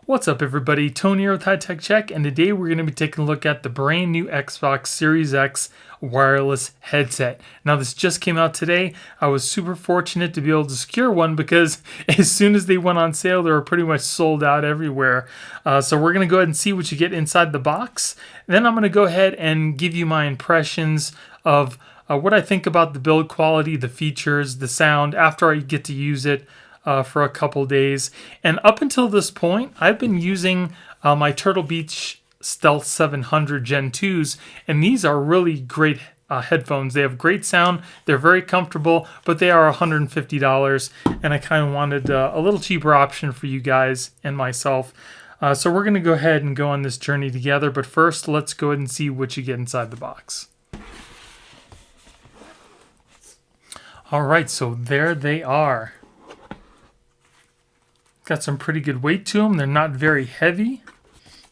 What's up everybody, Tony here with High Tech Check, and today we're going to be taking a look at the brand new Xbox Series X wireless headset. Now this just came out today. I was super fortunate to be able to secure one because as soon as they went on sale, they were pretty much sold out everywhere. So we're going to go ahead and see what you get inside the box. Then I'm going to go ahead and give you my impressions of what I think about the build quality, the features, the sound after I get to use it for a couple days. And up until this point, I've been using my Turtle Beach Stealth 700 Gen 2s, and these are really great headphones. They have great sound, they're very comfortable, but they are $150, and I kind of wanted a little cheaper option for you guys and myself. So we're going to go ahead and go on this journey together, but first, let's go ahead and see what you get inside the box. Alright, so there they are. Got some pretty good weight to them. They're not very heavy.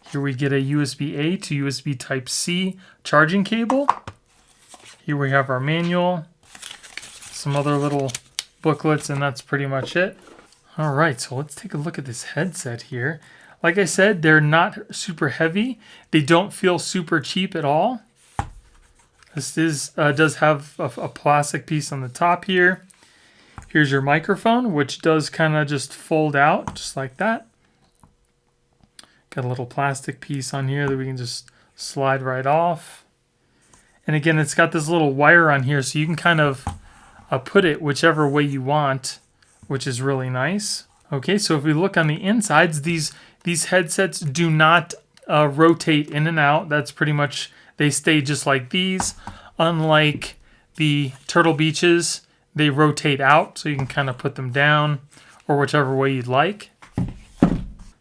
Here we get a USB-A to USB Type-C charging cable. Here we have our manual, some other little booklets, and that's pretty much it. All right, so let's take a look at this headset here. Like I said, they're not super heavy. They don't feel super cheap at all. This does have a plastic piece on the top here. Here's your microphone, which does kind of just fold out, just like that. Got a little plastic piece on here that we can just slide right off. And again, it's got this little wire on here, so you can kind of put it whichever way you want, which is really nice. Okay, so if we look on the insides, these headsets do not rotate in and out. That's pretty much, they stay just like these. Unlike the Turtle Beaches, they rotate out, so you can kind of put them down or whichever way you'd like.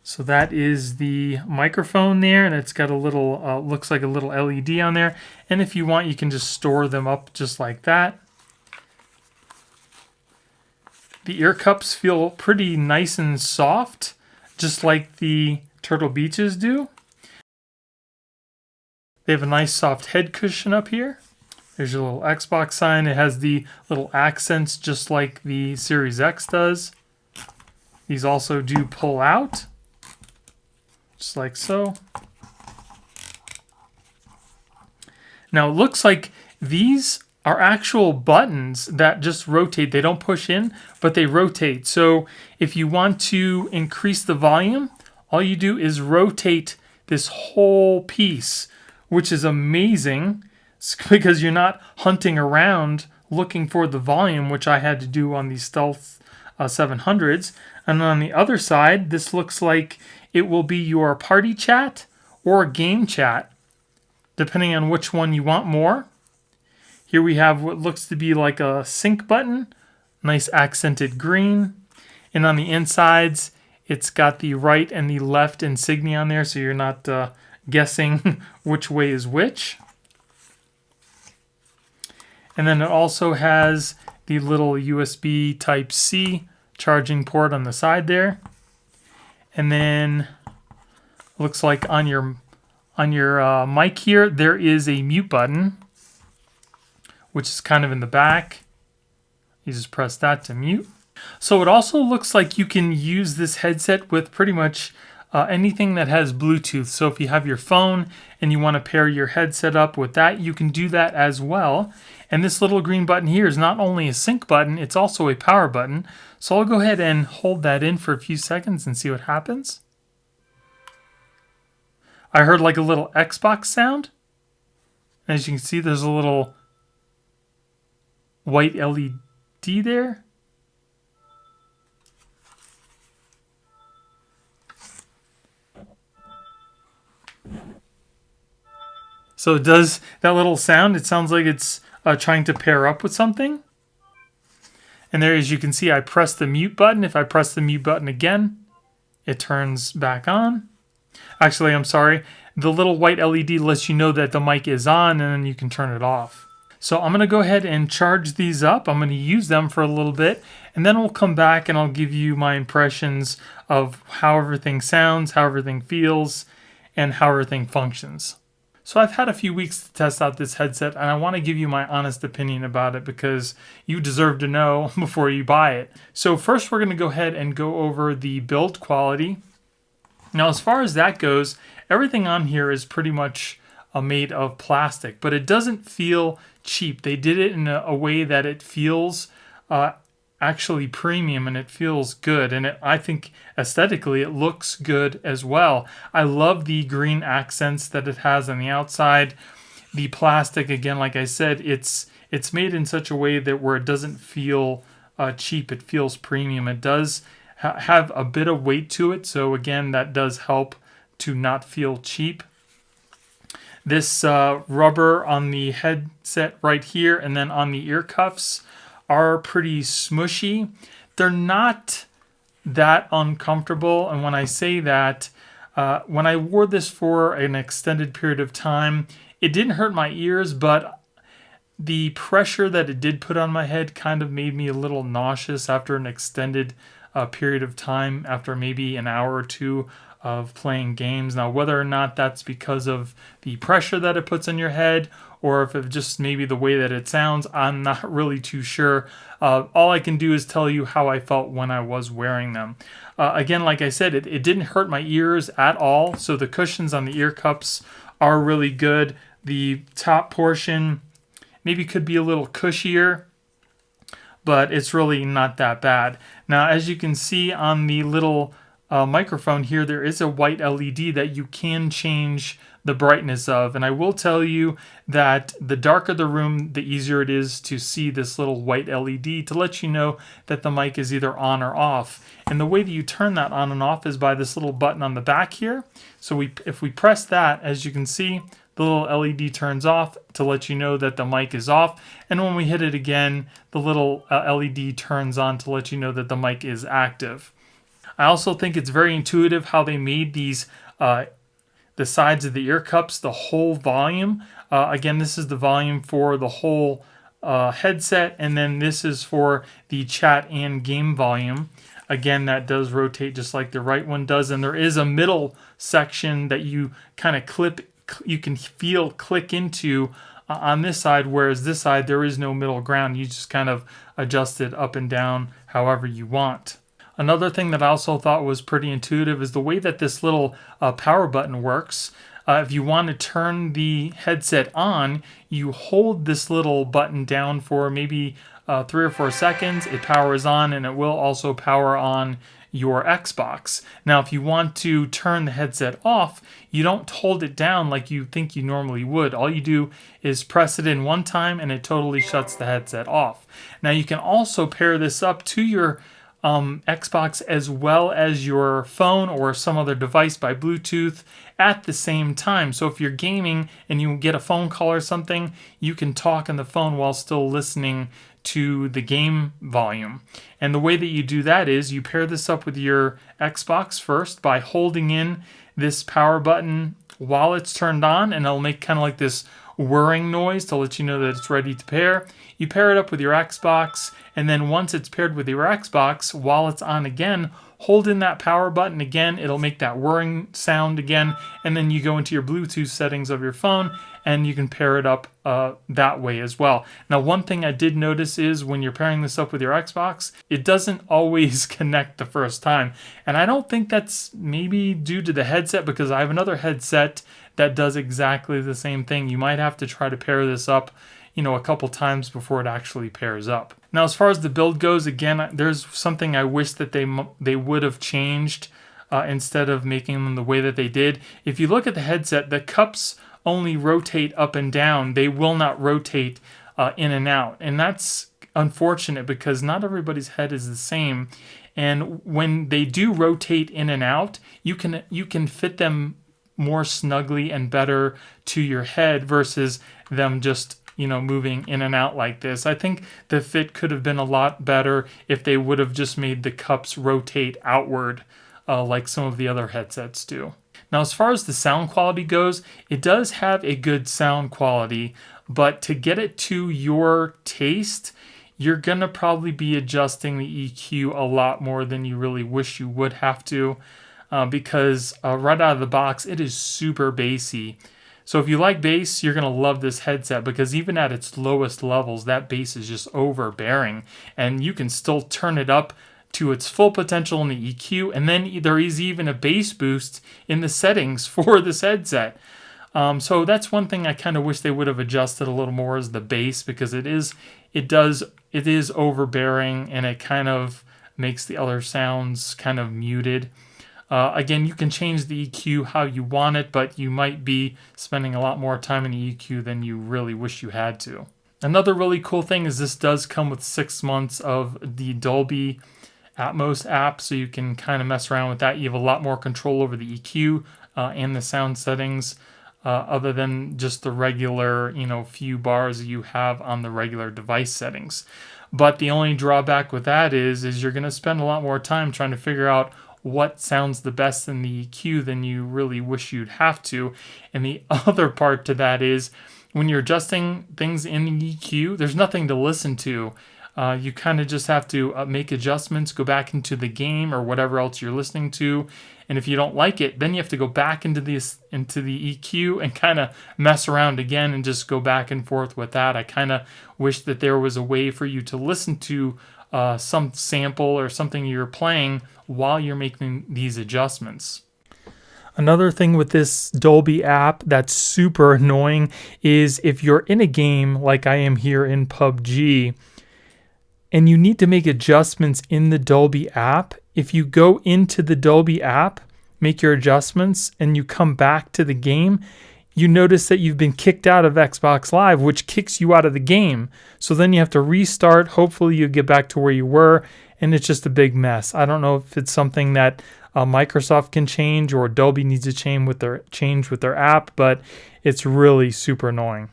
So that is the microphone there, and it's got a little, looks like a little LED on there. And if you want, you can just store them up just like that. The ear cups feel pretty nice and soft, just like the Turtle Beaches do. They have a nice soft head cushion up here. There's your little Xbox sign. It has the little accents just like the Series X does. These also do pull out, just like so. Now it looks like these are actual buttons that just rotate. They don't push in, but they rotate. So if you want to increase the volume, all you do is rotate this whole piece, which is amazing, because you're not hunting around looking for the volume, which I had to do on the Stealth 700s. And on the other side, this looks like it will be your party chat or game chat, depending on which one you want more. Here we have what looks to be like a sync button, nice accented green. And on the insides, it's got the right and the left insignia on there, so you're not guessing which way is which. And then it also has the little USB Type-C charging port on the side there. And then looks like on your mic here, there is a mute button, which is kind of in the back. You just press that to mute. So it also looks like you can use this headset with pretty much anything that has Bluetooth. So if you have your phone and you want to pair your headset up with that, you can do that as well. And this little green button here is not only a sync button, it's also a power button. So I'll go ahead and hold that in for a few seconds and see what happens. I heard like a little Xbox sound. As you can see, there's a little white LED there. So it does that little sound. It sounds like it's trying to pair up with something. And there, as you can see, I press the mute button. If I press the mute button again, it turns back on. Actually, I'm sorry. The little white LED lets you know that the mic is on, and then you can turn it off. So I'm going to go ahead and charge these up. I'm going to use them for a little bit, and then we'll come back and I'll give you my impressions of how everything sounds, how everything feels, and how everything functions. So I've had a few weeks to test out this headset, and I want to give you my honest opinion about it because you deserve to know before you buy it. So first we're going to go ahead and go over the build quality. Now, as far as that goes, everything on here is pretty much made of plastic, but it doesn't feel cheap. They did it in a way that it feels actually premium and it feels good. And I think aesthetically it looks good as well. I love the green accents that it has on the outside. The plastic, again, like I said, it's made in such a way that where it doesn't feel cheap. It feels premium. It does have a bit of weight to it. So again, that does help to not feel cheap. This rubber on the headset right here and then on the ear cuffs are pretty smushy. They're not that uncomfortable. And when I say that, when I wore this for an extended period of time, it didn't hurt my ears, but the pressure that it did put on my head kind of made me a little nauseous after an extended period of time, after maybe an hour or two of playing games. Now, whether or not that's because of the pressure that it puts on your head or if it's just maybe the way that it sounds, I'm not really too sure. All I can do is tell you how I felt when I was wearing them. Again, like I said, it didn't hurt my ears at all. So the cushions on the ear cups are really good. The top portion maybe could be a little cushier, but it's really not that bad. Now, as you can see on the little microphone here, there is a white LED that you can change the brightness of. And I will tell you that the darker the room, the easier it is to see this little white LED to let you know that the mic is either on or off. And the way that you turn that on and off is by this little button on the back here. So if we press that, as you can see, the little LED turns off to let you know that the mic is off. And when we hit it again, the little LED turns on to let you know that the mic is active. I also think it's very intuitive how they made these, the sides of the ear cups, the whole volume. Again, this is the volume for the whole headset, and then this is for the chat and game volume. Again, that does rotate just like the right one does, and there is a middle section that you kind of you can feel click into on this side, whereas this side there is no middle ground. You just kind of adjust it up and down however you want. Another thing that I also thought was pretty intuitive is the way that this little power button works. If you want to turn the headset on, you hold this little button down for maybe 3 or 4 seconds. It powers on, and it will also power on your Xbox. Now, if you want to turn the headset off, you don't hold it down like you think you normally would. All you do is press it in one time, and it totally shuts the headset off. Now, you can also pair this up to your Xbox as well as your phone or some other device by Bluetooth at the same time. So if you're gaming and you get a phone call or something, you can talk on the phone while still listening to the game volume. And the way that you do that is you pair this up with your Xbox first by holding in this power button while it's turned on, and it'll make kind of like this whirring noise to let you know that it's ready to pair. You pair it up with your Xbox, and then once it's paired with your Xbox, while it's on again, hold in that power button again. It'll make that whirring sound again, and then you go into your Bluetooth settings of your phone, and you can pair it up that way as well. Now, one thing I did notice is when you're pairing this up with your Xbox, it doesn't always connect the first time. And I don't think that's maybe due to the headset, because I have another headset that does exactly the same thing. You might have to try to pair this up, a couple times before it actually pairs up. Now, as far as the build goes, again, there's something I wish that they would have changed instead of making them the way that they did. If you look at the headset, the cups only rotate up and down. They will not rotate in and out. And that's unfortunate because not everybody's head is the same. And when they do rotate in and out, you can fit them more snugly and better to your head versus them just moving in and out like this. I think the fit could have been a lot better if they would have just made the cups rotate outward like some of the other headsets do. Now, as far as the sound quality goes, it does have a good sound quality, but to get it to your taste, you're going to probably be adjusting the EQ a lot more than you really wish you would have to, because right out of the box, it is super bassy. So if you like bass, you're going to love this headset, because even at its lowest levels, that bass is just overbearing, and you can still turn it up to its full potential in the EQ, and then there is even a bass boost in the settings for this headset. So that's one thing I kind of wish they would have adjusted a little more, is the bass, because it is overbearing, and it kind of makes the other sounds kind of muted. Again, you can change the EQ how you want it, but you might be spending a lot more time in the EQ than you really wish you had to. Another really cool thing is this does come with 6 months of the Dolby Atmos app, so you can kind of mess around with that. You have a lot more control over the EQ and the sound settings, other than just the regular, few bars you have on the regular device settings. But the only drawback with that is you're going to spend a lot more time trying to figure out what sounds the best in the EQ than you really wish you'd have to. And the other part to that is, when you're adjusting things in the EQ, there's nothing to listen to. You kind of just have to make adjustments, go back into the game or whatever else you're listening to. And if you don't like it, then you have to go back into the EQ and kind of mess around again and just go back and forth with that. I kind of wish that there was a way for you to listen to some sample or something you're playing while you're making these adjustments. Another thing with this Dolby app that's super annoying is if you're in a game like I am here in PUBG and you need to make adjustments in the Dolby app, if you go into the Dolby app, make your adjustments, and you come back to the game, you notice that you've been kicked out of Xbox Live, which kicks you out of the game. So then you have to restart. Hopefully you get back to where you were, and it's just a big mess. I don't know if it's something that Microsoft can change or Dolby needs to change with their app, but it's really super annoying.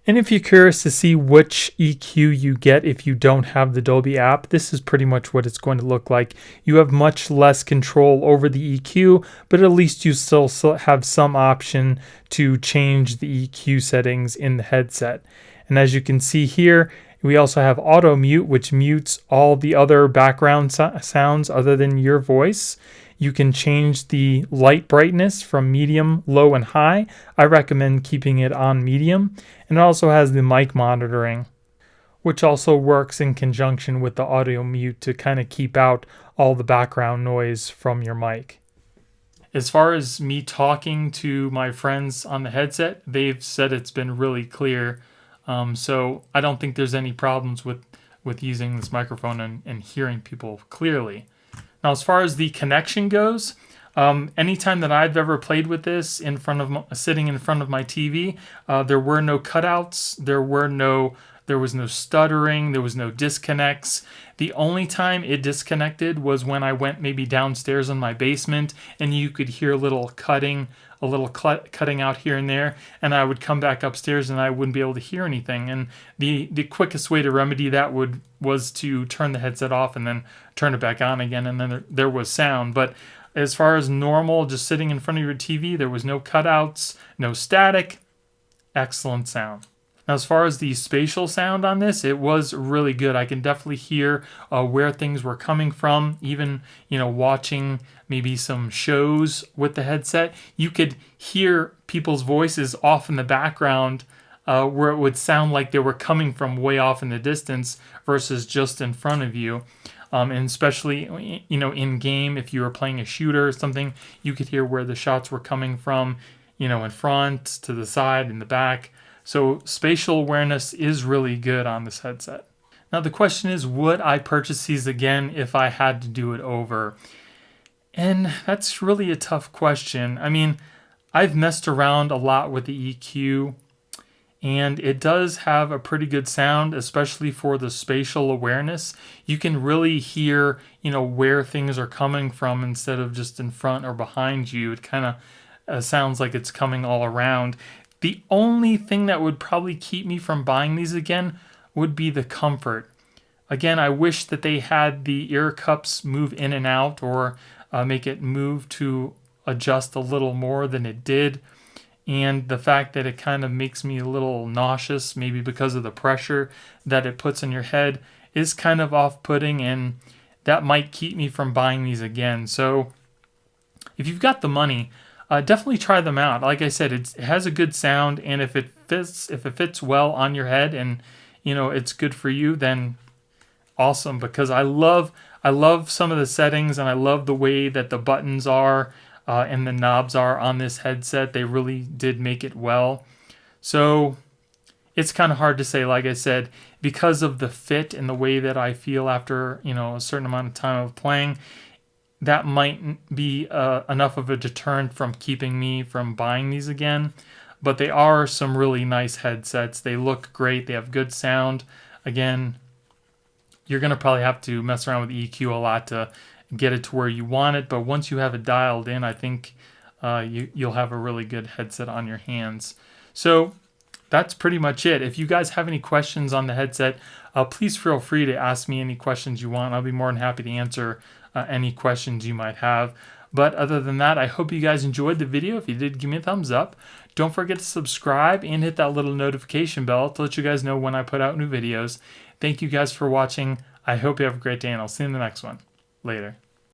And if you're curious to see which EQ you get if you don't have the Dolby app, this is pretty much what it's going to look like. You have much less control over the EQ, but at least you still have some option to change the EQ settings in the headset. And as you can see here, we also have auto mute, which mutes all the other background sounds other than your voice. You can change the light brightness from medium, low, and high. I recommend keeping it on medium. And it also has the mic monitoring, which also works in conjunction with the audio mute to kind of keep out all the background noise from your mic. As far as me talking to my friends on the headset, they've said it's been really clear. So I don't think there's any problems with using this microphone and hearing people clearly. Now, as far as the connection goes, anytime that I've ever played with this sitting in front of my TV, there were no cutouts, there was no stuttering, there was no disconnects. The only time it disconnected was when I went maybe downstairs in my basement, and you could hear a little cutting out here and there, and I would come back upstairs and I wouldn't be able to hear anything. And the quickest way to remedy that was to turn the headset off and then turn it back on again, and then there was sound. But as far as normal, just sitting in front of your TV, there was no cutouts, no static, excellent sound. Now, as far as the spatial sound on this, it was really good. I can definitely hear where things were coming from. Even, watching maybe some shows with the headset, you could hear people's voices off in the background where it would sound like they were coming from way off in the distance versus just in front of you. And especially, in game, if you were playing a shooter or something, you could hear where the shots were coming from, in front, to the side, in the back. So spatial awareness is really good on this headset. Now the question is, would I purchase these again if I had to do it over? And that's really a tough question. I mean, I've messed around a lot with the EQ, and it does have a pretty good sound, especially for the spatial awareness. You can really hear, where things are coming from instead of just in front or behind you. It kind of sounds like it's coming all around. The only thing that would probably keep me from buying these again would be the comfort. Again, I wish that they had the ear cups move in and out, or make it move to adjust a little more than it did. And the fact that it kind of makes me a little nauseous, maybe because of the pressure that it puts in your head, is kind of off-putting, and that might keep me from buying these again. So if you've got the money, definitely try them out. Like I said, it has a good sound, and if it fits well on your head and it's good for you, then awesome. Because I love I love some of the settings, and I love the way that the buttons are and the knobs are on this headset. They really did make it well. So it's kind of hard to say, like I said, because of the fit and the way that I feel after, a certain amount of time of playing. That might be enough of a deterrent from keeping me from buying these again. But they are some really nice headsets. They look great. They have good sound. Again, you're going to probably have to mess around with EQ a lot to get it to where you want it. But once you have it dialed in, I think you'll have a really good headset on your hands. So that's pretty much it. If you guys have any questions on the headset, please feel free to ask me any questions you want. I'll be more than happy to answer any questions you might have. But other than that, I hope you guys enjoyed the video. If you did, give me a thumbs up. Don't forget to subscribe and hit that little notification bell to let you guys know when I put out new videos. Thank you guys for watching. I hope you have a great day, and I'll see you in the next one. Later.